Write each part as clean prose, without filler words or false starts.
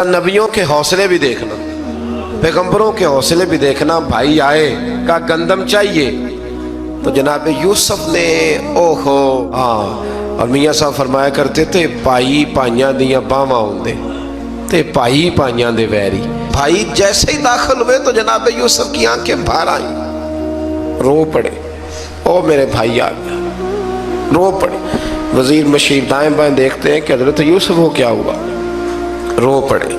नबियों के हौसले भी देखना, पैगंबरों के हौसले भी देखना। भाई आए का गंदम चाहिए तो जनाब यूसुफ ने ओहो हाँ, और मियाँ साहब फरमाया करते थे भाई भाइयां दियां बावां होंदे ते भाई भाइयां दे वैरी। भाई जैसे ही दाखिल हुए तो जनाब यूसुफ की आंखें बाहर आई, रो पड़े, ओ मेरे भाई आ गया, रो पड़े। वजीर मशीर दाएं बाएं देखते हैं कि हजरत यूसुफ को क्या हुआ, रो पड़े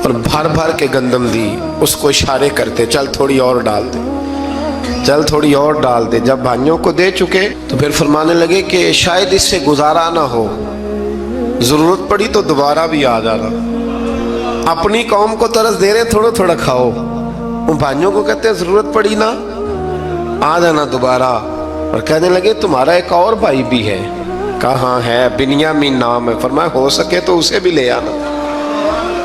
और भर भर के गंदम दी, उसको इशारे करते चल थोड़ी और डाल दे, चल थोड़ी और डाल दे। जब भाइयों को दे चुके तो फिर फरमाने लगे कि शायद इससे गुजारा ना हो, जरूरत पड़ी तो दोबारा भी आ जाना। अपनी कौम को तरस दे रहे, थोड़ा थोड़ा खाओ। उन भाइयों को कहते हैं जरूरत पड़ी ना आ जाना दोबारा। और कहने लगे तुम्हारा एक और भाई भी है। कहा है, बिन्यामीन नाम है। फरमाया हो सके तो उसे भी ले आना।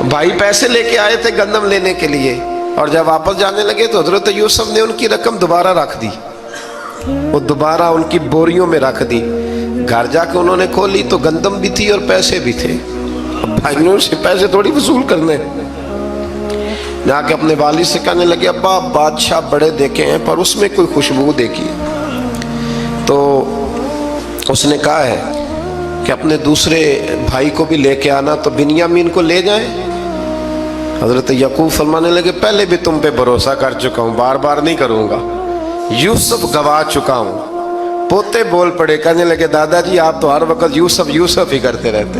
भाई पैसे लेके आए थे गंदम लेने के लिए, और जब वापस जाने लगे तो हजरत यूसुफ ने उनकी रकम दोबारा रख दी, वो दोबारा उनकी बोरियों में रख दी। घर जाके उन्होंने खोली तो गंदम भी थी और पैसे भी थे। भाइयों से पैसे थोड़ी वसूल करने, जाके अपने वालिद से कहने लगे अब्बा बादशाह बड़े देखे हैं पर उसमें कोई खुशबू देखी। तो उसने कहा है कि अपने दूसरे भाई को भी लेके आना, तो बिन्यामीन को ले जाए। हजरत याकूब फरमाने लगे पहले भी तुम पे भरोसा कर चुका हूँ, बार बार नहीं करूँगा। यूसुफ गवा चुका हूँ। पोते बोल पड़े, कहने लगे दादाजी आप तो हर वक्त यूसुफ यूसुफ ही करते रहते।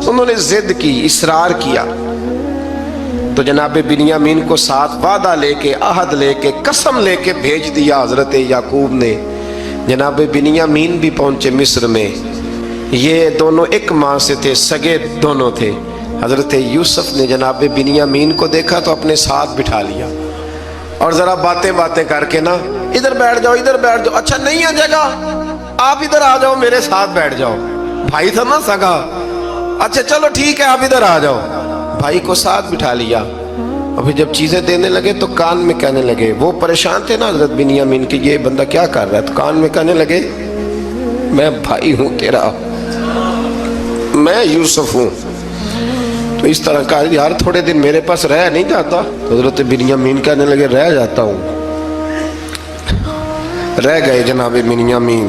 उन्होंने जिद की, इसरार किया, तो जनाब बिन्यामीन को साथ वादा लेके, अहद लेके, कसम लेके भेज दिया हजरत याकूब ने। जनाब बिन्यामीन भी पहुंचे मिस्र में। ये दोनों एक माँ से थे, सगे दोनों थे। हजरत यूसुफ ने जनाब बिन्यामीन को देखा तो अपने साथ बिठा लिया और जरा बातें बातें करके ना, इधर बैठ जाओ, इधर बैठ जाओ। अच्छा नहीं आ जाएगा, आप इधर आ जाओ, मेरे साथ बैठ जाओ। भाई था ना सगा, अच्छा चलो ठीक है आप इधर आ जाओ। भाई को साथ बिठा लिया। अभी जब चीजें देने लगे तो कान में कहने लगे, वो परेशान थे ना हजरत बिन्यामीन की, ये बंदा क्या कर रहा है, तो कान में कहने लगे मैं भाई हूं तेरा, मैं यूसुफ हूं। तो इस तरह का यार थोड़े दिन मेरे पास रह नहीं जाता। तो हजरत बिन्यामीन कहने लगे रह जाता हूं। रह गए जनाब बिन्यामीन।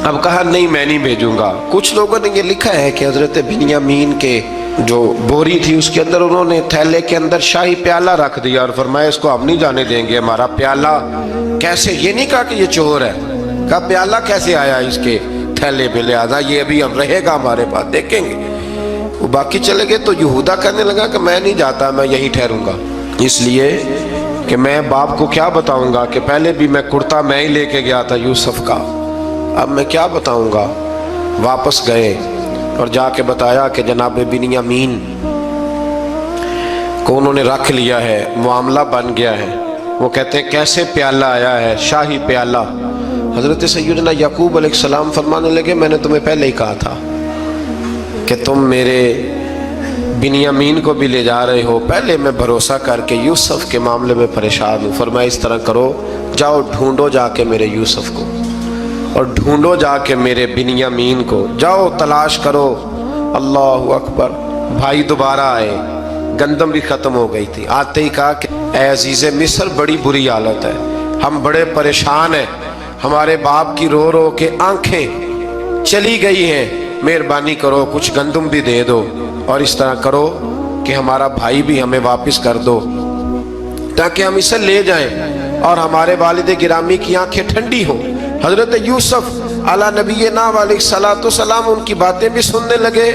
अब कहा नहीं मैं नहीं भेजूंगा। कुछ लोगों ने ये लिखा है कि हजरत बिन्यामीन के जो बोरी थी उसके अंदर उन्होंने थैले के अंदर शाही प्याला रख दिया और फरमाया इसको हम नहीं जाने देंगे। हमारा प्याला कैसे, ये नहीं कहा कि ये चोर है, कहा प्याला कैसे आया इसके थैले में, लिहाजा ये अभी हम रहेगा हमारे पास, देखेंगे। वो बाकी चले गए तो यहूदा कहने लगा कि मैं नहीं जाता, मैं यहीं ठहरूंगा, इसलिए कि मैं बाप को क्या बताऊंगा कि पहले भी मैं कुर्ता मैं ही लेके गया था यूसुफ का, अब मैं क्या बताऊंगा। वापस गए और जाके बताया कि जनाब बिन्यामीन को उन्होंने रख लिया है, मामला बन गया है। वो कहते हैं कैसे प्याला आया है, शाही प्याला। हजरत सैयदना याकूब अलैहिस्सलाम फरमाने लगे मैंने तुम्हें पहले ही कहा था कि तुम मेरे बिन्यामीन को भी ले जा रहे हो, पहले मैं भरोसा करके यूसुफ के मामले में परेशान हूँ। फरमाया इस तरह करो, जाओ ढूंढो जाके मेरे यूसुफ को और ढूंढो जाके मेरे बिन्यामीन को, जाओ तलाश करो। अल्लाहु अकबर। भाई दोबारा आए, गंदम भी खत्म हो गई थी। आते ही कहा कि ऐ अजीज़े मिस्र बड़ी बुरी हालत है, हम बड़े परेशान हैं, हमारे बाप की रो रो के आंखें चली गई हैं, मेहरबानी करो कुछ गंदम भी दे दो और इस तरह करो कि हमारा भाई भी हमें वापस कर दो ताकि हम इसे ले जाएं और हमारे वालिद गिरामी की आंखें ठंडी हो। हजरत यूसुफ अला नबीना अलैहिस्सलाम उनकी बातें भी सुनने लगे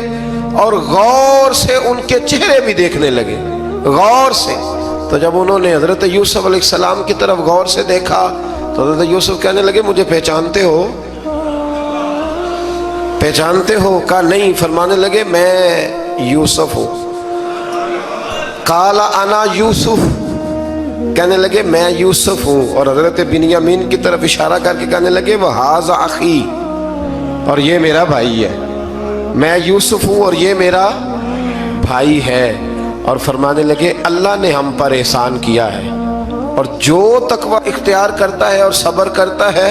और गौर से उनके चेहरे भी देखने लगे, गौर से। तो जब उन्होंने हजरत यूसुफ अलैहिस्सलाम की तरफ गौर से देखा तो हजरत यूसुफ कहने लगे मुझे पहचानते हो, पहचानते हो? कहा नहीं। फरमाने लगे मैं यूसुफ हूँ। काला अना यूसुफ, कहने लगे मैं यूसुफ हूँ। और हजरत बिन्यामीन की तरफ इशारा करके कहने लगे वह हाज़ा अखी, और ये मेरा भाई है, मैं यूसुफ हूँ और ये मेरा भाई है। और फरमाने लगे अल्लाह ने हम पर एहसान किया है और जो तकवा इख्तियार करता है और सब्र करता है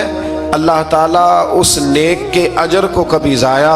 अल्लाह ताला उस नेक के अजर को कभी ज़ाया